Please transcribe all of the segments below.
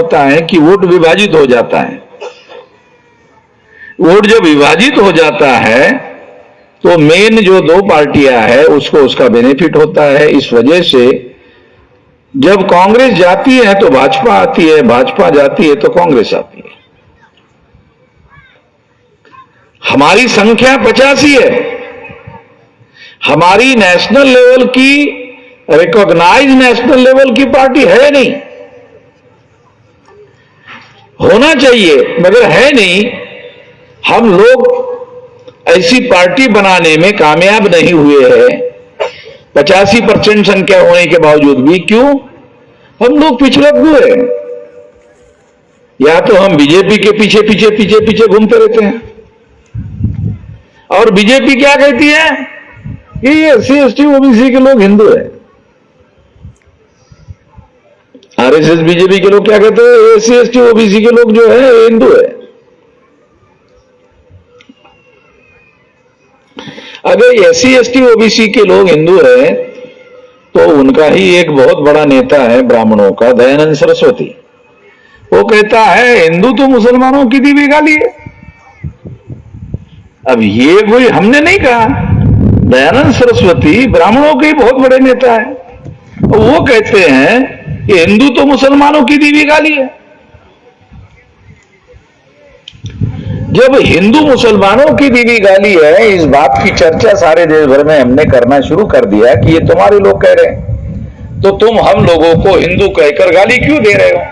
होता है कि वोट विभाजित हो जाता है। वोट जब विभाजित हो जाता है तो मेन जो दो पार्टियां हैं उसको उसका बेनिफिट होता है। इस वजह से जब कांग्रेस जाती है तो भाजपा आती है, भाजपा जाती है तो कांग्रेस आती है। हमारी संख्या 85 है। हमारी नेशनल लेवल की रिकॉग्नाइज नेशनल लेवल की पार्टी है नहीं, होना चाहिए मगर है नहीं। हम लोग ऐसी पार्टी बनाने में कामयाब नहीं हुए हैं 85% संख्या होने के बावजूद भी। क्यों? हम लोग पिछड़क हुए। या तो हम बीजेपी के पीछे पीछे पीछे पीछे घूमते रहते हैं, और बीजेपी क्या कहती है कि ये एससी एसटी ओबीसी के लोग हिंदू है। आरएसएस बीजेपी के लोग क्या कहते हैं? एससी एसटी ओबीसी के लोग जो है हिंदू है। अगर एससी एसटी ओबीसी के लोग हिंदू है तो उनका ही एक बहुत बड़ा नेता है ब्राह्मणों का, दयानंद सरस्वती। वो कहता है हिंदू तो मुसलमानों की दी भी गाली है। अब ये कोई हमने नहीं कहा, दयानंद सरस्वती ब्राह्मणों के बहुत बड़े नेता है। वो कहते हैं कि हिंदू तो मुसलमानों की दी भी गाली है। जब हिंदू मुसलमानों की दी भी गाली है, इस बात की चर्चा सारे देश भर में हमने करना शुरू कर दिया कि ये तुम्हारे लोग कह रहे हैं, तो तुम हम लोगों को हिंदू कहकर गाली क्यों दे रहे हो?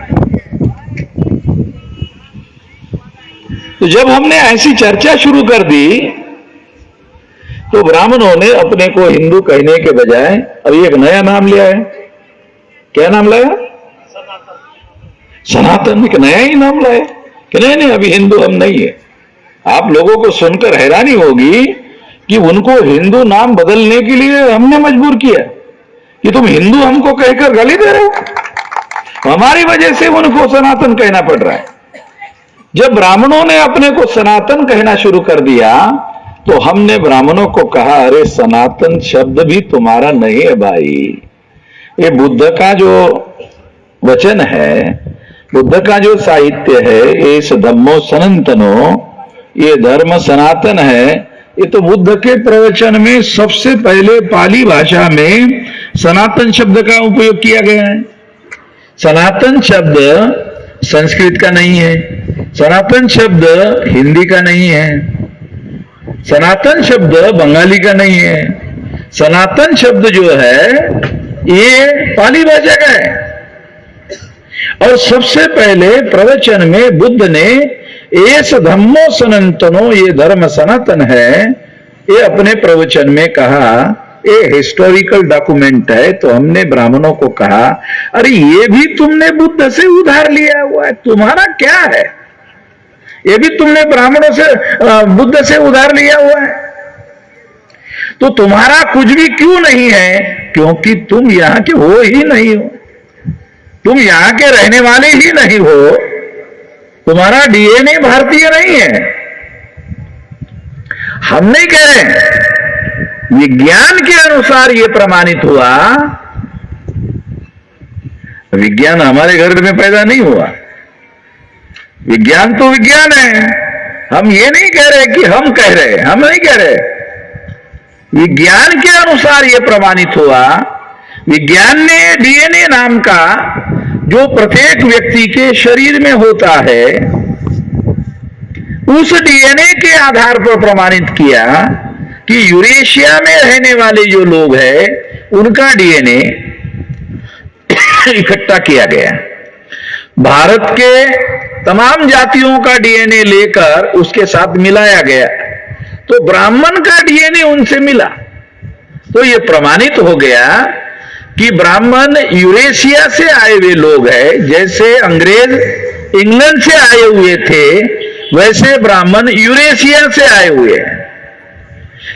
तो जब हमने ऐसी चर्चा शुरू कर दी तो ब्राह्मणों ने अपने को हिंदू कहने के बजाय अभी एक नया नाम लिया है। क्या नाम लाया? सनातन। एक नया ही नाम लाया कि नहीं अभी हिंदू हम नहीं है। आप लोगों को सुनकर हैरानी होगी कि उनको हिंदू नाम बदलने के लिए हमने मजबूर किया कि तुम हिंदू हमको कहकर गाली दे रहे हो। हमारी वजह से उनको सनातन कहना पड़ रहा है। जब ब्राह्मणों ने अपने को सनातन कहना शुरू कर दिया तो हमने ब्राह्मणों को कहा अरे सनातन शब्द भी तुम्हारा नहीं है भाई। ये बुद्ध का जो वचन है, बुद्ध का जो साहित्य है, एस धम्मो सनातनो, ये धर्म सनातन है। ये तो बुद्ध के प्रवचन में सबसे पहले पाली भाषा में सनातन शब्द का उपयोग किया गया है। सनातन शब्द संस्कृत का नहीं है, सनातन शब्द हिंदी का नहीं है, सनातन शब्द बंगाली का नहीं है। सनातन शब्द जो है ये पाली भाषा का है। और सबसे पहले प्रवचन में बुद्ध ने एस धम्मो सनातनो, ये धर्म सनातन है, ये अपने प्रवचन में कहा। ये हिस्टोरिकल डॉक्यूमेंट है। तो हमने ब्राह्मणों को कहा अरे ये भी तुमने बुद्ध से उधार लिया हुआ है, तुम्हारा क्या है? ये भी तुमने ब्राह्मणों से बुद्ध से उधार लिया हुआ है। तो तुम्हारा कुछ भी क्यों नहीं है? क्योंकि तुम यहां के हो ही नहीं हो, तुम यहां के रहने वाले ही नहीं हो, तुम्हारा डीएनए भारतीय नहीं है। हम नहीं कह रहे, विज्ञान के अनुसार यह प्रमाणित हुआ। विज्ञान हमारे घर में पैदा नहीं हुआ, विज्ञान तो विज्ञान है। हम ये नहीं कह रहे कि हम कह रहे, हम नहीं कह रहे। विज्ञान के अनुसार यह प्रमाणित हुआ। विज्ञान ने डीएनए नाम का जो प्रत्येक व्यक्ति के शरीर में होता है, उस डीएनए के आधार पर प्रमाणित किया कि यूरेशिया में रहने वाले जो लोग हैं उनका डीएनए इकट्ठा किया गया। भारत के तमाम जातियों का डीएनए लेकर उसके साथ मिलाया गया, तो ब्राह्मण का डीएनए उनसे मिला। तो यह प्रमाणित हो गया कि ब्राह्मण यूरेशिया से आए हुए लोग हैं। जैसे अंग्रेज इंग्लैंड से आए हुए थे, वैसे ब्राह्मण यूरेशिया से आए हुए हैं।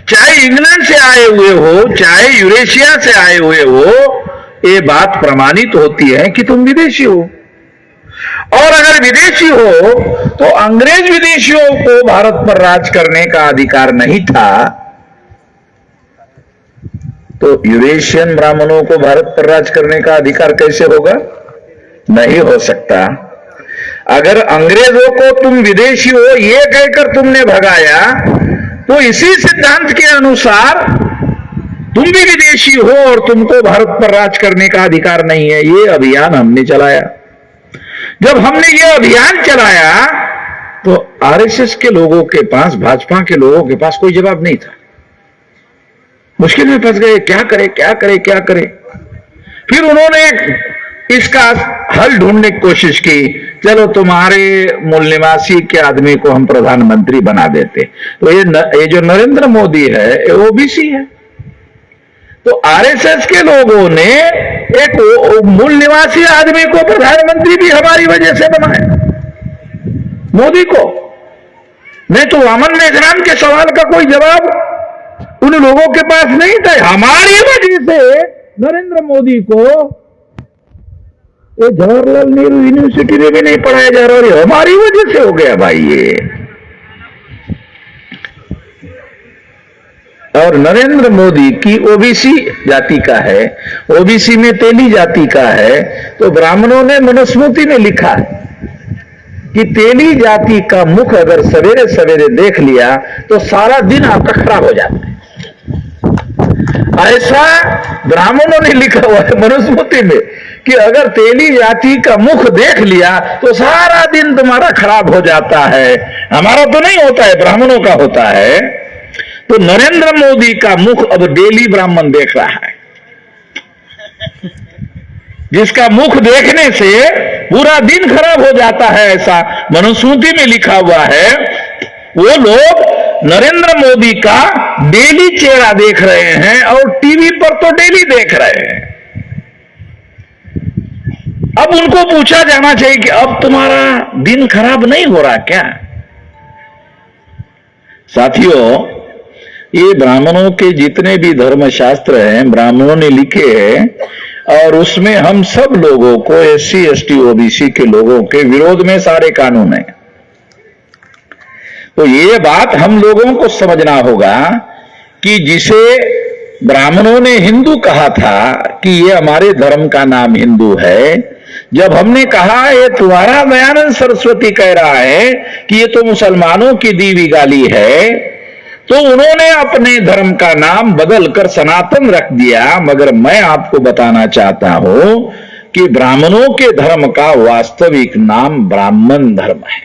चाहे इंग्लैंड से आए हुए हो, चाहे यूरेशिया से आए हुए हो, ये बात प्रमाणित होती है कि तुम विदेशी हो। और अगर विदेशी हो तो अंग्रेज विदेशियों को भारत पर राज करने का अधिकार नहीं था, तो यूरेशियन ब्राह्मणों को भारत पर राज करने का अधिकार कैसे होगा? नहीं हो सकता। अगर अंग्रेजों को तुम विदेशी हो ये कहकर तुमने भगाया, तो इसी सिद्धांत के अनुसार तुम भी विदेशी हो और तुमको भारत पर राज करने का अधिकार नहीं है। ये अभियान हमने चलाया। जब हमने ये अभियान चलाया तो आरएसएस के लोगों के पास, भाजपा के लोगों के पास कोई जवाब नहीं था। मुश्किल में फंस गए, क्या करें क्या करें क्या करें। फिर उन्होंने इसका हल ढूंढने की कोशिश की, चलो तुम्हारे मूल निवासी के आदमी को हम प्रधानमंत्री बना देते। तो ये जो नरेंद्र मोदी है ये ओबीसी है। तो आरएसएस के लोगों ने एक मूल निवासी आदमी को प्रधानमंत्री भी हमारी वजह से बनाया, मोदी को। नहीं तो वामन मेघराम के सवाल का कोई जवाब उन लोगों के पास नहीं था। हमारी वजह से नरेंद्र मोदी को ये जवाहरलाल नेहरू यूनिवर्सिटी में भी नहीं पढ़ाया जा रहा, और हमारी वजह से हो गया भाई ये। और नरेंद्र मोदी की ओबीसी जाति का है, ओबीसी में तेली जाति का है। तो ब्राह्मणों ने मनुस्मृति में लिखा है कि तेली जाति का मुख अगर सवेरे सवेरे देख लिया तो सारा दिन आपका खराब हो जाता है। ऐसा ब्राह्मणों ने लिखा हुआ है मनुस्मृति में कि अगर तेली जाति का मुख देख लिया तो सारा दिन तुम्हारा खराब हो जाता है। हमारा तो नहीं होता है, ब्राह्मणों का होता है। तो नरेंद्र मोदी का मुख अब डेली ब्राह्मण देख रहा है, जिसका मुख देखने से पूरा दिन खराब हो जाता है, ऐसा मनुस्मृति में लिखा हुआ है। वो लोग नरेंद्र मोदी का डेली चेहरा देख रहे हैं और टीवी पर तो डेली देख रहे हैं। अब उनको पूछा जाना चाहिए कि अब तुम्हारा दिन खराब नहीं हो रहा क्या? साथियों, ये ब्राह्मणों के जितने भी धर्मशास्त्र हैं ब्राह्मणों ने लिखे हैं, और उसमें हम सब लोगों को, एससी एसटी ओबीसी के लोगों के विरोध में सारे कानून हैं। तो ये बात हम लोगों को समझना होगा कि जिसे ब्राह्मणों ने हिंदू कहा था कि ये हमारे धर्म का नाम हिंदू है, जब हमने कहा ये तुम्हारा दयानंद सरस्वती कह रहा है कि ये तो मुसलमानों की दी हुई गाली है, तो उन्होंने अपने धर्म का नाम बदलकर सनातन रख दिया। मगर मैं आपको बताना चाहता हूं कि ब्राह्मणों के धर्म का वास्तविक नाम ब्राह्मण धर्म है।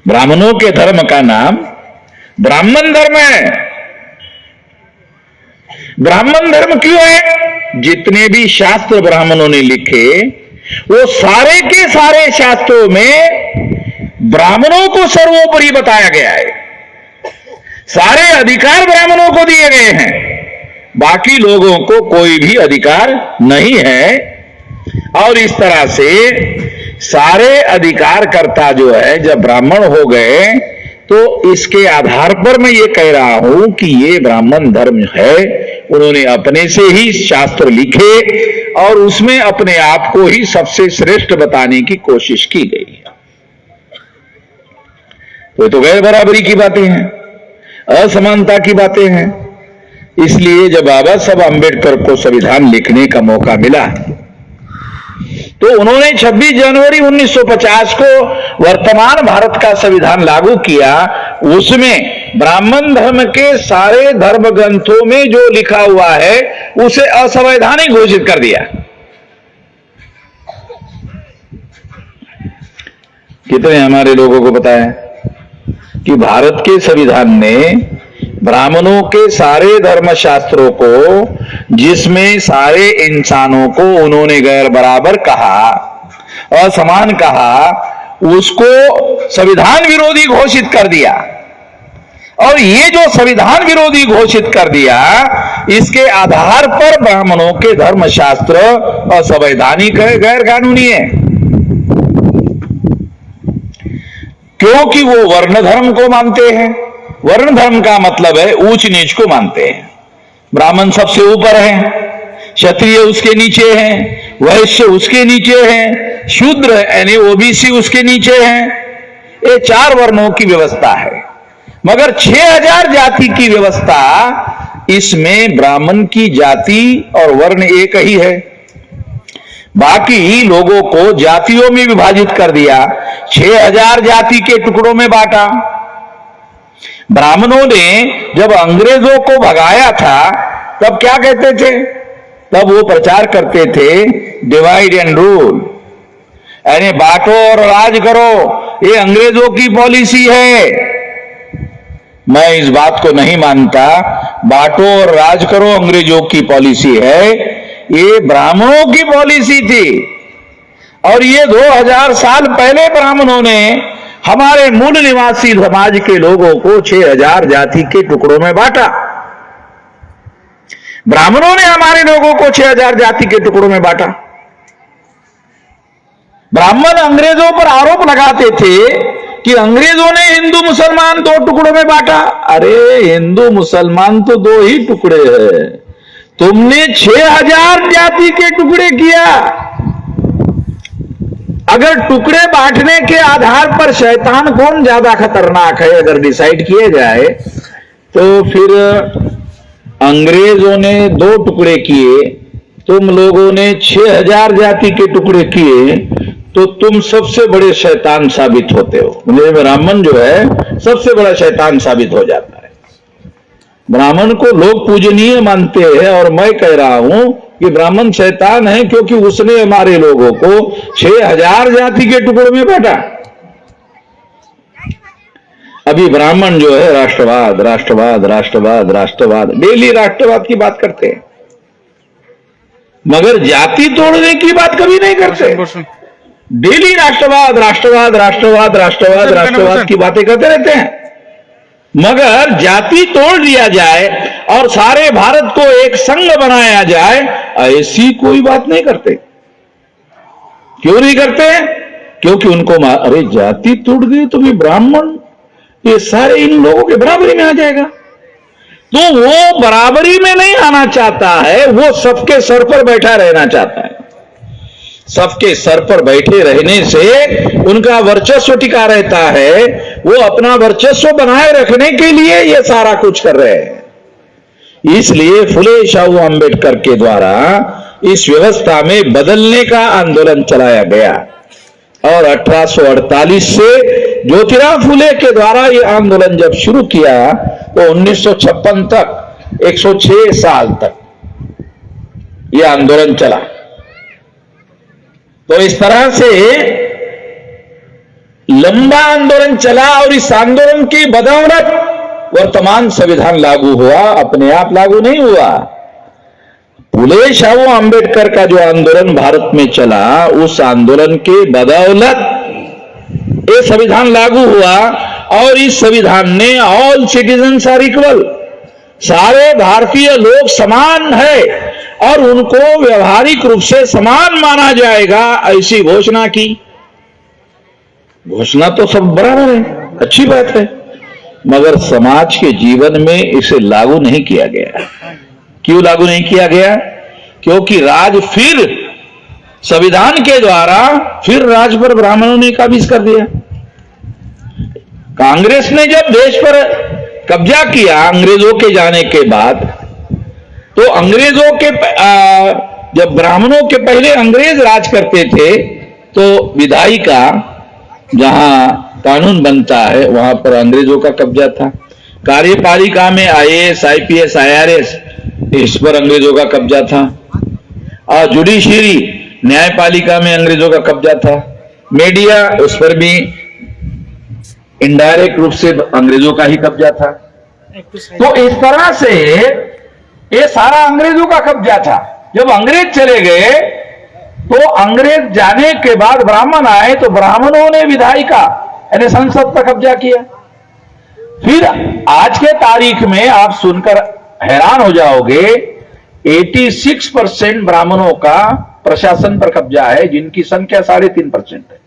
ब्राह्मणों के धर्म का नाम ब्राह्मण धर्म है। ब्राह्मण धर्म क्यों है? जितने भी शास्त्र ब्राह्मणों ने लिखे वो सारे के सारे शास्त्रों में ब्राह्मणों को सर्वोपरि बताया गया है। सारे अधिकार ब्राह्मणों को दिए गए हैं, बाकी लोगों को कोई भी अधिकार नहीं है। और इस तरह से सारे अधिकारकर्ता जो है जब ब्राह्मण हो गए, तो इसके आधार पर मैं ये कह रहा हूं कि ये ब्राह्मण धर्म है। उन्होंने अपने से ही शास्त्र लिखे और उसमें अपने आप को ही सबसे श्रेष्ठ बताने की कोशिश की गई है। तो गैर बराबरी की बातें हैं, असमानता की बातें हैं। इसलिए जब बाबा साहब अम्बेडकर को संविधान लिखने का मौका मिला तो उन्होंने 26 जनवरी 1950 को वर्तमान भारत का संविधान लागू किया। उसमें ब्राह्मण धर्म के सारे धर्म ग्रंथों में जो लिखा हुआ है उसे असंवैधानिक घोषित कर दिया। कितने हमारे लोगों को पता है कि भारत के संविधान ने ब्राह्मणों के सारे धर्मशास्त्रों को, जिसमें सारे इंसानों को उन्होंने गैर बराबर कहा, असमान कहा, उसको संविधान विरोधी घोषित कर दिया। और ये जो संविधान विरोधी घोषित कर दिया, इसके आधार पर ब्राह्मणों के धर्मशास्त्र असंवैधानिक है, गैर कानूनी है। क्योंकि वो वर्ण धर्म को मानते हैं। वर्ण धर्म का मतलब है ऊंच नीच को मानते हैं। ब्राह्मण सबसे ऊपर है, क्षत्रिय उसके नीचे हैं, वैश्य उसके नीचे हैं, शूद्र यानी ओबीसी उसके नीचे हैं। ये 4 वर्णों की व्यवस्था है। मगर 6000 जाति की व्यवस्था, इसमें ब्राह्मण की जाति और वर्ण एक ही है। बाकी लोगों को जातियों में विभाजित कर दिया, 6000 जाति के टुकड़ों में बांटा। ब्राह्मणों ने जब अंग्रेजों को भगाया था तब क्या कहते थे? तब वो प्रचार करते थे डिवाइड एंड रूल, यानी बांटो और राज करो, ये अंग्रेजों की पॉलिसी है। मैं इस बात को नहीं मानता। बांटो और राज करो अंग्रेजों की पॉलिसी है, ये ब्राह्मणों की पॉलिसी थी। और ये 2000 साल पहले ब्राह्मणों ने हमारे मूल निवासी समाज के लोगों को 6000 जाति के टुकड़ों में बांटा। ब्राह्मणों ने हमारे लोगों को 6000 जाति के टुकड़ों में बांटा। ब्राह्मण अंग्रेजों पर आरोप लगाते थे कि अंग्रेजों ने हिंदू मुसलमान 2 टुकड़ों में बांटा। अरे हिंदू मुसलमान तो 2 ही टुकड़े हैं, तुमने 6000 जाति के टुकड़े किया। अगर टुकड़े बांटने के आधार पर शैतान कौन ज्यादा खतरनाक है अगर डिसाइड किए जाए, तो फिर अंग्रेजों ने 2 टुकड़े किए, तुम लोगों ने 6000 जाति के टुकड़े किए, तो तुम सबसे बड़े शैतान साबित होते हो। ब्राह्मण जो है सबसे बड़ा शैतान साबित हो जाता है। ब्राह्मण को लोग पूजनीय मानते हैं और मैं कह रहा हूं कि ब्राह्मण शैतान है, क्योंकि उसने हमारे लोगों को 6000 जाति के टुकड़ों में बांटा। अभी ब्राह्मण जो है राष्ट्रवाद राष्ट्रवाद राष्ट्रवाद राष्ट्रवाद, डेली राष्ट्रवाद की बात करते हैं, मगर जाति तोड़ने की बात कभी नहीं करते। डेली राष्ट्रवाद राष्ट्रवाद राष्ट्रवाद राष्ट्रवाद राष्ट्रवाद की बातें करते रहते हैं, मगर जाति तोड़ दिया जाए और सारे भारत को एक संघ बनाया जाए, ऐसी कोई बात नहीं करते। क्यों नहीं करते? क्योंकि उनको अरे जाति टूट गई तो भी ब्राह्मण ये सारे इन लोगों के बराबरी में आ जाएगा। तो वो बराबरी में नहीं आना चाहता है, वो सबके सर पर बैठा रहना चाहता है। सबके सर पर बैठे रहने से उनका वर्चस्व टिका रहता है। वो अपना वर्चस्व बनाए रखने के लिए ये सारा कुछ कर रहे हैं। इसलिए फुले शाहू अंबेडकर के द्वारा इस व्यवस्था में बदलने का आंदोलन चलाया गया और 1848 से ज्योतिराव फुले के द्वारा ये आंदोलन जब शुरू किया तो 1956 तक 106 साल तक यह आंदोलन चला। तो इस तरह से लंबा आंदोलन चला और इस आंदोलन की बदौलत वर्तमान संविधान लागू हुआ, अपने आप लागू नहीं हुआ। फुले शाहू अंबेडकर का जो आंदोलन भारत में चला, उस आंदोलन के बदौलत ये संविधान लागू हुआ और इस संविधान ने ऑल सिटीजन्स आर इक्वल, सारे भारतीय लोग समान है और उनको व्यवहारिक रूप से समान माना जाएगा, ऐसी घोषणा की। घोषणा तो सब बराबर है, अच्छी बात है, मगर समाज के जीवन में इसे लागू नहीं किया गया। क्यों लागू नहीं किया गया? क्योंकि राज फिर संविधान के द्वारा फिर राज पर ब्राह्मणों ने काबिज कर दिया। कांग्रेस ने जब देश पर कब्जा किया अंग्रेजों के जाने के बाद, तो अंग्रेजों के जब ब्राह्मणों के पहले अंग्रेज राज करते थे, तो विधायिका जहां कानून बनता है वहां पर अंग्रेजों का कब्जा था। कार्यपालिका में आईएएस आईपीएस आईआरएस, इस पर अंग्रेजों का कब्जा था। और जुडिशरी न्यायपालिका में अंग्रेजों का कब्जा था। मीडिया, उस पर भी इनडायरेक्ट रूप से अंग्रेजों का ही कब्जा था। तो इस तरह से ये सारा अंग्रेजों का कब्जा था। जब अंग्रेज चले गए तो अंग्रेज जाने के बाद ब्राह्मण आए, तो ब्राह्मणों ने विधायिका यानी संसद पर कब्जा किया। फिर आज के तारीख में आप सुनकर हैरान हो जाओगे, 86% ब्राह्मणों का प्रशासन पर कब्जा है, जिनकी संख्या 3.5% है।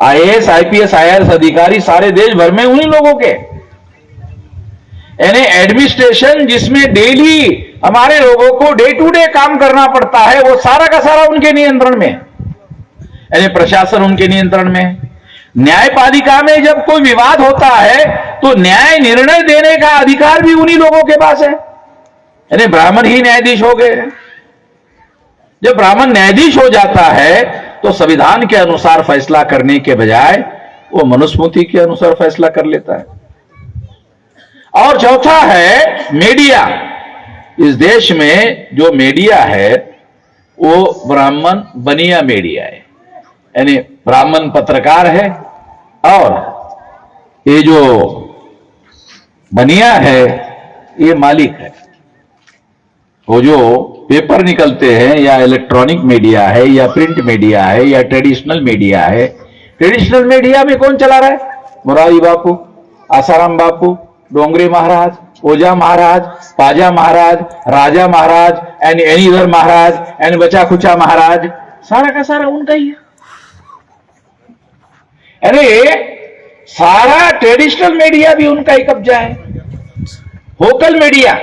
आईएएस आईपीएस आईआरएस अधिकारी सारे देश भर में उन्हीं लोगों के, यानी एडमिनिस्ट्रेशन जिसमें डेली हमारे लोगों को डे टू डे काम करना पड़ता है, वो सारा का सारा उनके नियंत्रण में, यानी प्रशासन उनके नियंत्रण में। न्यायपालिका में जब कोई विवाद होता है तो न्याय निर्णय देने का अधिकार भी उन्हीं लोगों के पास है, यानी ब्राह्मण ही न्यायाधीश हो गए। जब ब्राह्मण न्यायाधीश हो जाता है तो संविधान के अनुसार फैसला करने के बजाय वो मनुस्मृति के अनुसार फैसला कर लेता है। और चौथा है मीडिया। इस देश में जो मीडिया है वो ब्राह्मण बनिया मीडिया है, यानी ब्राह्मण पत्रकार है और ये जो बनिया है ये मालिक है। वो जो पेपर निकलते हैं या इलेक्ट्रॉनिक मीडिया है या प्रिंट मीडिया है या ट्रेडिशनल मीडिया है, ट्रेडिशनल मीडिया में कौन चला रहा है? मोरारी बापू, आसाराम बापू, डोंगरे महाराज, ओझा महाराज, पाजा महाराज, राजा महाराज एंड एनीधर महाराज एंड बचा खुचा महाराज, सारा का सारा उनका ही है। अरे सारा ट्रेडिशनल मीडिया भी उनका ही कब्जा है। वोकल मीडिया,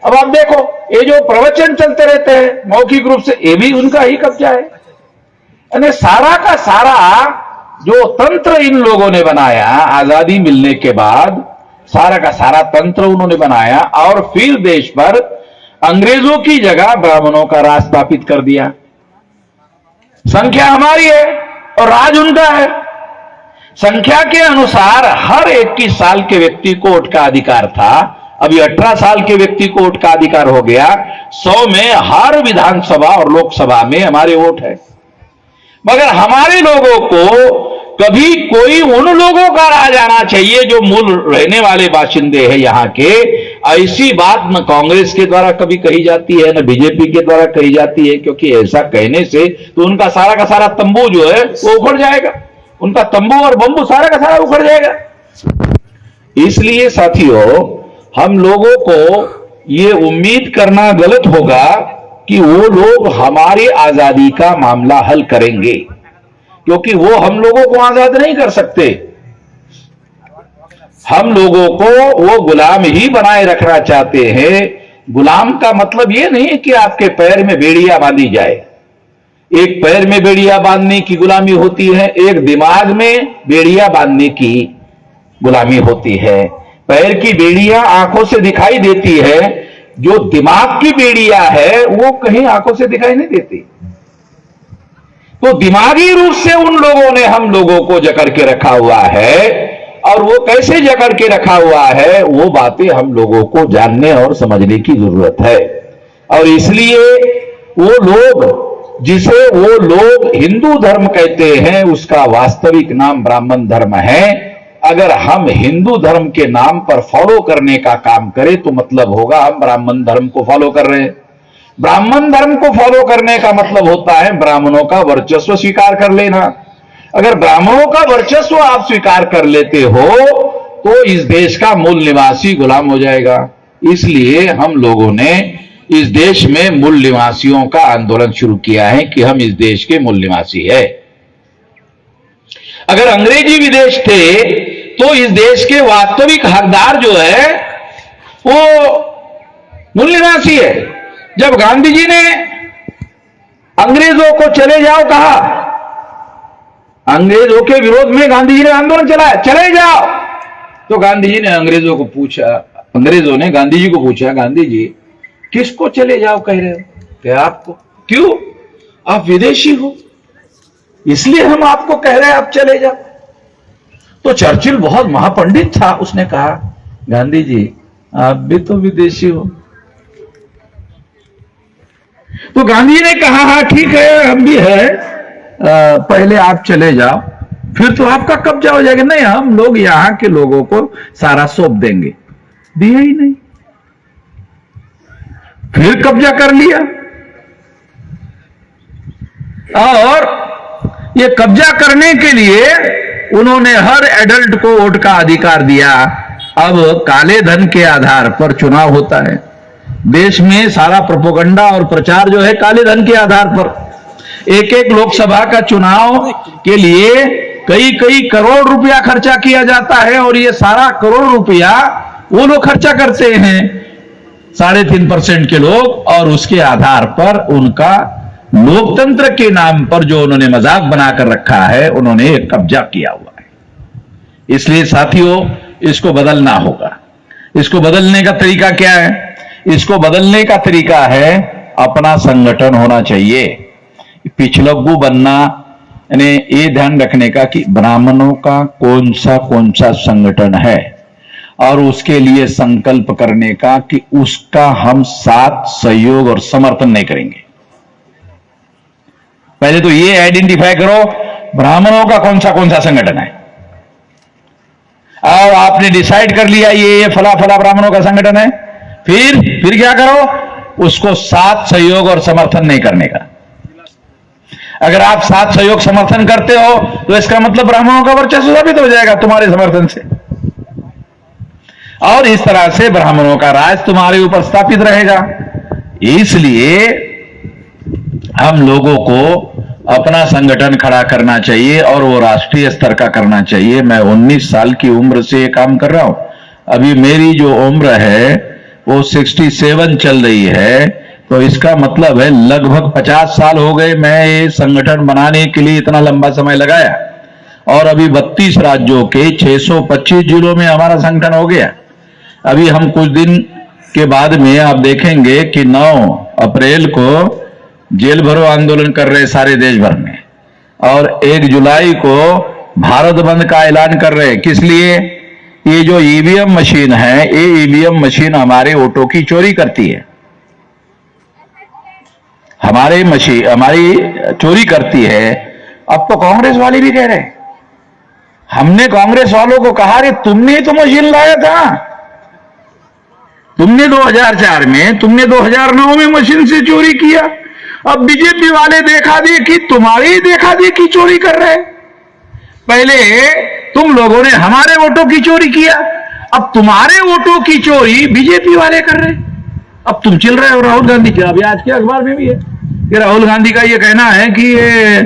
अब आप देखो ये जो प्रवचन चलते रहते हैं मौखिक रूप से, ये भी उनका ही कब्जा है। यानी सारा का सारा जो तंत्र इन लोगों ने बनाया आजादी मिलने के बाद, सारा का सारा तंत्र उन्होंने बनाया और फिर देश पर अंग्रेजों की जगह ब्राह्मणों का राज स्थापित कर दिया। संख्या हमारी है और राज उनका है। संख्या के अनुसार हर 21 साल के व्यक्ति को वोट का अधिकार था, अभी 18 साल के व्यक्ति को वोट का अधिकार हो गया। 100 में हर विधानसभा और लोकसभा में हमारे वोट है। मगर हमारे लोगों को कभी कोई उन लोगों का राज आना चाहिए जो मूल रहने वाले बाशिंदे हैं यहाँ के, ऐसी बात न कांग्रेस के द्वारा कभी कही जाती है न बीजेपी के द्वारा कही जाती है, क्योंकि ऐसा कहने से तो उनका सारा का सारा तंबू जो है वो उखड़ जाएगा, उनका तंबू और बंबू सारा का सारा उखड़ जाएगा। इसलिए साथियों, हम लोगों को ये उम्मीद करना गलत होगा कि वो लोग हमारी आजादी का मामला हल करेंगे, क्योंकि वो हम लोगों को आजाद नहीं कर सकते। हम लोगों को वो गुलाम ही बनाए रखना चाहते हैं। गुलाम का मतलब ये नहीं कि आपके पैर में बेड़ियां बांधी जाए। एक पैर में बेड़ियां बांधने की गुलामी होती है, एक दिमाग में बेड़ियां बांधने की गुलामी होती है। पैर की बेड़ियां आंखों से दिखाई देती है, जो दिमाग की बेड़ियां है वो कहीं आंखों से दिखाई नहीं देती। तो दिमागी रूप से उन लोगों ने हम लोगों को जकड़ के रखा हुआ है, और वो कैसे जकड़ के रखा हुआ है वो बातें हम लोगों को जानने और समझने की जरूरत है। और इसलिए वो लोग, जिसे वो लोग हिंदू धर्म कहते हैं, उसका वास्तविक नाम ब्राह्मण धर्म है। अगर हम हिंदू धर्म के नाम पर फॉलो करने का काम करें तो मतलब होगा हम ब्राह्मण धर्म को फॉलो कर रहे हैं। ब्राह्मण धर्म को फॉलो करने का मतलब होता है ब्राह्मणों का वर्चस्व स्वीकार कर लेना। अगर ब्राह्मणों का वर्चस्व आप स्वीकार कर लेते हो तो इस देश का मूल निवासी गुलाम हो जाएगा। इसलिए हम लोगों ने इस देश में मूल निवासियों का आंदोलन शुरू किया है कि हम इस देश के मूल निवासी है। अगर अंग्रेजी विदेश थे तो इस देश के वास्तविक हकदार जो है वो मूल निवासी है। जब गांधी जी ने अंग्रेजों को चले जाओ कहा, अंग्रेजों के विरोध में गांधी जी ने आंदोलन चलाया, चले जाओ, तो गांधी जी ने अंग्रेजों को पूछा, अंग्रेजों ने गांधी जी को पूछा, गांधी जी किसको चले जाओ कह रहे हो? क्या आपको? क्यों? आप विदेशी हो, इसलिए हम आपको कह रहे हैं आप चले जाओ। तो चर्चिल बहुत महापंडित था, उसने कहा गांधी जी आप भी तो विदेशी हो। तो गांधी ने कहा हाँ ठीक है हम भी है, पहले आप चले जाओ फिर तो आपका कब्जा हो जाएगा। नहीं, हम लोग यहां के लोगों को सारा सौंप देंगे। दिया ही नहीं, फिर कब्जा कर लिया। और ये कब्जा करने के लिए उन्होंने हर एडल्ट को वोट का अधिकार दिया। अब काले धन के आधार पर चुनाव होता है देश में। सारा प्रोपोगंडा और प्रचार जो है काले धन के आधार पर। एक एक लोकसभा का चुनाव के लिए कई कई करोड़ रुपया खर्चा किया जाता है, और ये सारा करोड़ रुपया वो लोग खर्चा करते हैं 3.5% के लोग, और उसके आधार पर उनका लोकतंत्र के नाम पर जो उन्होंने मजाक बनाकर रखा है, उन्होंने एक कब्जा किया हुआ है। इसलिए साथियों इसको बदलना होगा। इसको बदलने का तरीका क्या है? इसको बदलने का तरीका है अपना संगठन होना चाहिए। पिछलग्गू बनना, यानी ये ध्यान रखने का कि ब्राह्मणों का कौन सा संगठन है और उसके लिए संकल्प करने का कि उसका हम साथ सहयोग और समर्थन नहीं करेंगे। पहले तो ये आइडेंटिफाई करो ब्राह्मणों का कौन सा संगठन है, और आपने डिसाइड कर लिया ये फला ब्राह्मणों का संगठन है, फिर क्या करो, उसको साथ सहयोग और समर्थन नहीं करने का। अगर आप साथ सहयोग समर्थन करते हो तो इसका मतलब ब्राह्मणों का वर्चस्व साबित हो जाएगा तुम्हारे समर्थन से, और इस तरह से ब्राह्मणों का राज तुम्हारे ऊपर स्थापित रहेगा। इसलिए हम लोगों को अपना संगठन खड़ा करना चाहिए और वो राष्ट्रीय स्तर का करना चाहिए। मैं 19 साल की उम्र से ये काम कर रहा हूं। अभी मेरी जो उम्र है वो 67 चल रही है, तो इसका मतलब है लगभग 50 साल हो गए मैं ये संगठन बनाने के लिए इतना लंबा समय लगाया, और अभी 32 राज्यों के 625 जिलों में हमारा संगठन हो गया। अभी हम कुछ दिन के बाद में आप देखेंगे कि 9 अप्रैल को जेल भरो आंदोलन कर रहे सारे देश भर में, और 1 जुलाई को भारत बंद का ऐलान कर रहे। किस लिए? ये जो ईवीएम मशीन है, ये ईवीएम मशीन हमारे वोटों की चोरी करती है, हमारी चोरी करती है। अब तो कांग्रेस वाले भी कह रहे, हमने कांग्रेस वालों को कहा रे तुमने तो मशीन लाया था, तुमने 2004 में, तुमने 2009 में मशीन से चोरी किया। अब बीजेपी वाले देखा देखी, तुम्हारी देखा देखी चोरी कर रहे। पहले तुम लोगों ने हमारे वोटों की चोरी किया, अब तुम्हारे वोटों की चोरी बीजेपी वाले कर रहे। अब तुम चल रहे हो राहुल गांधी के, अभी आज के अखबार में भी है कि राहुल गांधी का ये कहना है कि ये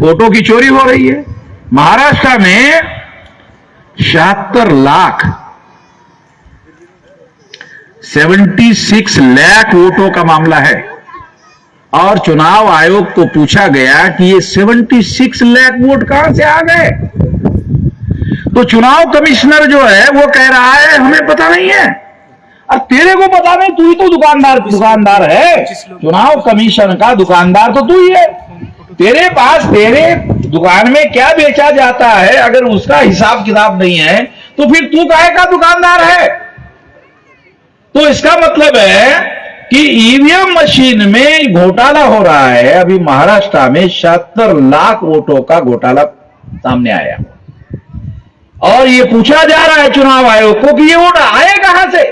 वोटों की चोरी हो रही है। महाराष्ट्र में 76 लाख 76 लाख वोटों का मामला है, और चुनाव आयोग को पूछा गया कि ये 76 लाख वोट कहां से आ गए, तो चुनाव कमिश्नर जो है वो कह रहा है हमें पता नहीं है। अब तेरे को पता नहीं, तू ही तो दुकानदार है, चुनाव कमीशन का दुकानदार तो तू ही है। तेरे पास तेरे दुकान में क्या बेचा जाता है, अगर उसका हिसाब किताब नहीं है तो फिर तू काहे का दुकानदार है? तो इसका मतलब है कि ईवीएम मशीन में घोटाला हो रहा है। अभी महाराष्ट्र में 76 लाख वोटों का घोटाला सामने आया, और ये पूछा जा रहा है चुनाव आयोग को कि ये वोट आए कहां से।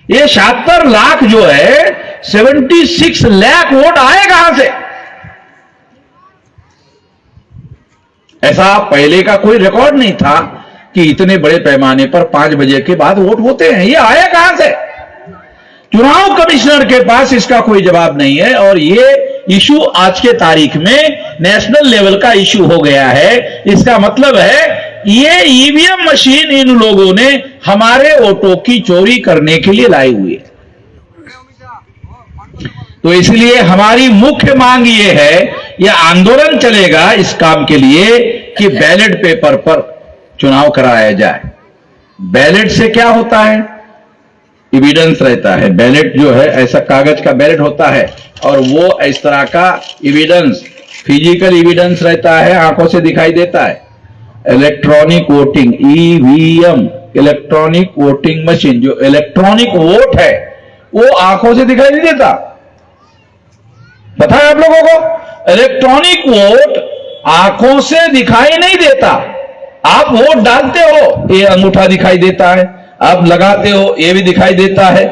ये 76 लाख जो है, 76 लाख वोट आए कहां से? ऐसा पहले का कोई रिकॉर्ड नहीं था कि इतने बड़े पैमाने पर 5 बजे के बाद वोट होते हैं। ये आया कहां से? चुनाव कमिश्नर के पास इसका कोई जवाब नहीं है, और ये इशू आज के तारीख में नेशनल लेवल का इशू हो गया है। इसका मतलब है ये ईवीएम मशीन इन लोगों ने हमारे वोटों की चोरी करने के लिए लाई हुई है। तो इसलिए हमारी मुख्य मांग ये है, यह आंदोलन चलेगा इस काम के लिए कि बैलेट पेपर पर चुनाव कराया जाए। बैलेट से क्या होता है? एविडेंस रहता है। बैलेट जो है ऐसा कागज का बैलेट होता है, और वो इस तरह का एविडेंस, फिजिकल एविडेंस रहता है, आंखों से दिखाई देता है। Electronic voting, EVM, electronic voting machine, जो इलेक्ट्रॉनिक वोट है वो आंखों से दिखाई नहीं देता। पता है आप लोगों को? इलेक्ट्रॉनिक वोट आंखों से दिखाई नहीं देता। आप वोट डालते हो, ये अंगूठा दिखाई देता है, आप लगाते हो, ये भी दिखाई देता है,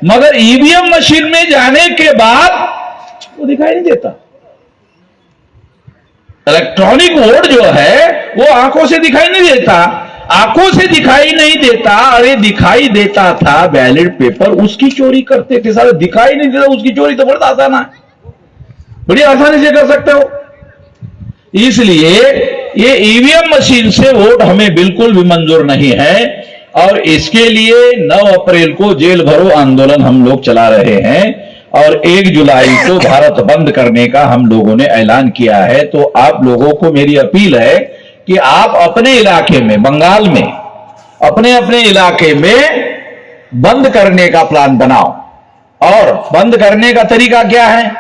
मगर ईवीएम मशीन में जाने के बाद वो दिखाई नहीं देता। इलेक्ट्रॉनिक वोट जो है वो आंखों से दिखाई नहीं देता। आंखों से दिखाई नहीं देता, अरे दिखाई देता था बैलेट पेपर, उसकी चोरी करते थे। सारे दिखाई नहीं देता, उसकी चोरी तो बड़ा आसान है, बड़ी आसानी से कर सकते हो। इसलिए ये ईवीएम मशीन से वोट हमें बिल्कुल भी मंजूर नहीं है, और इसके लिए 9 अप्रैल को जेल भरो आंदोलन हम लोग चला रहे हैं, और 1 जुलाई को भारत बंद करने का हम लोगों ने ऐलान किया है। तो आप लोगों को मेरी अपील है कि आप अपने इलाके में, बंगाल में, अपने अपने इलाके में बंद करने का प्लान बनाओ। और बंद करने का तरीका क्या है?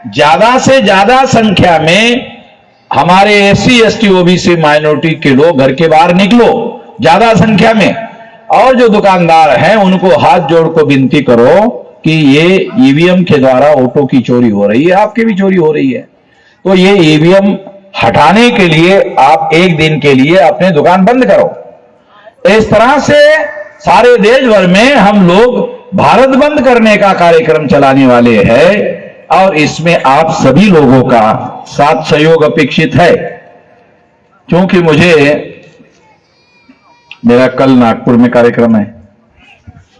ज्यादा से ज्यादा संख्या में हमारे एससी एसटी ओबीसी माइनॉरिटी के लोग घर के बाहर निकलो, ज्यादा संख्या में। और जो दुकानदार हैं उनको हाथ जोड़ को विनती करो कि ये ईवीएम के द्वारा वोटों की चोरी हो रही है, आपकी भी चोरी हो रही है, तो ये ईवीएम हटाने के लिए आप एक दिन के लिए अपने दुकान बंद करो। इस तरह से सारे देश भर में हम लोग भारत बंद करने का कार्यक्रम चलाने वाले हैं और इसमें आप सभी लोगों का साथ सहयोग अपेक्षित है। क्योंकि मेरा कल नागपुर में कार्यक्रम है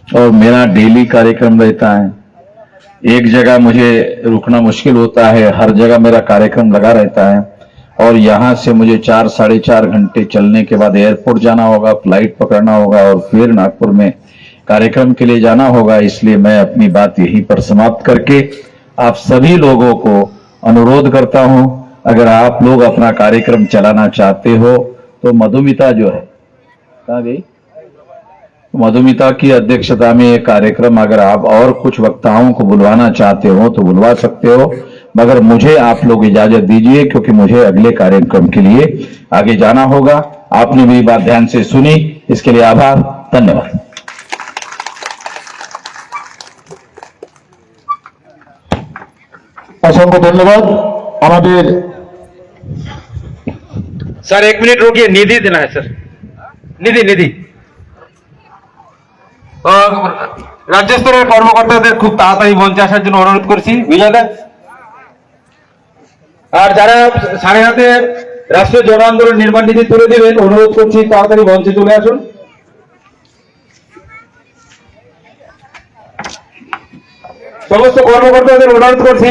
और मेरा डेली कार्यक्रम रहता है, एक जगह मुझे रुकना मुश्किल होता है, हर जगह मेरा कार्यक्रम लगा रहता है। और यहां से मुझे 4 साढ़े 4 घंटे चलने के बाद एयरपोर्ट जाना होगा, फ्लाइट पकड़ना होगा और फिर नागपुर में कार्यक्रम के लिए जाना होगा। इसलिए मैं अपनी बात यहीं पर समाप्त करके आप सभी लोगों को अनुरोध करता हूं, अगर आप लोग अपना कार्यक्रम चलाना चाहते हो तो मधुमिता जो है, कहां गई? मधुमिता की अध्यक्षता में एक कार्यक्रम, अगर आप और कुछ वक्ताओं को बुलवाना चाहते हो तो बुलवा सकते हो, मगर मुझे आप लोग इजाजत दीजिए क्योंकि मुझे अगले कार्यक्रम के लिए आगे जाना होगा। आपने मेरी बात ध्यान से सुनी, इसके लिए आभार, धन्यवाद। असंख्य धन्यवाद। हमारे सर 1 मिनट रुकिए, निधि देना है सर, निधि রাজ্য স্তরের কর্মকর্তাদের খুব তাড়াতাড়ি মঞ্চে আসার জন্য অনুরোধ করছি। বিজয়দা আর যারা সাড়ে হাতে রাষ্ট্রীয় জন আন্দোলন নির্মাণ নীতি তুলে দেবেন অনুরোধ করছি তাড়াতাড়ি মঞ্চে চলে আসুন। সমস্ত কর্মকর্তাদের অনুরোধ করছি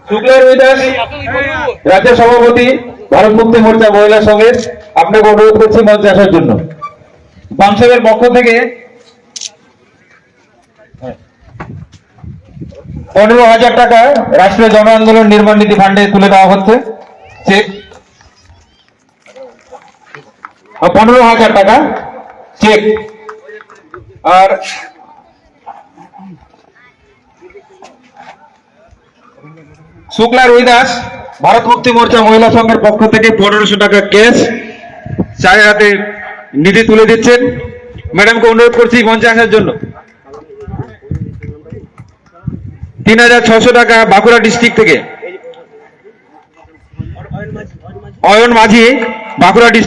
শুক্লা রবিদাস রাজ্য সভাপতি ভারত মুক্তি মোর্চা মহিলা সংঘের, আপনাকে অনুরোধ করছি মঞ্চে আসার জন্য। বামসাহেবের পক্ষ থেকে 15,000 টাকা রাষ্ট্রীয় জন আন্দোলন নির্মাণ নীতি ফান্ডে তুলে দেওয়া হচ্ছে। চেক 15,000 টাকা চেক। আর শুক্লা রবিদাস ভারত মুক্তি মোর্চা মহিলা সংঘের পক্ষ থেকে 1500 টাকা ক্যাশ চার হাতে নিধি তুলে দিচ্ছেন। ম্যাডামকে অনুরোধ করছি মঞ্চে আসার জন্য। 3,600 টাকা বাঁকুড়া ডিস্ট্রিক্ট থেকে অয়ন মাঝি, বাঁকুড়া ডিস্ট্রিক্ট।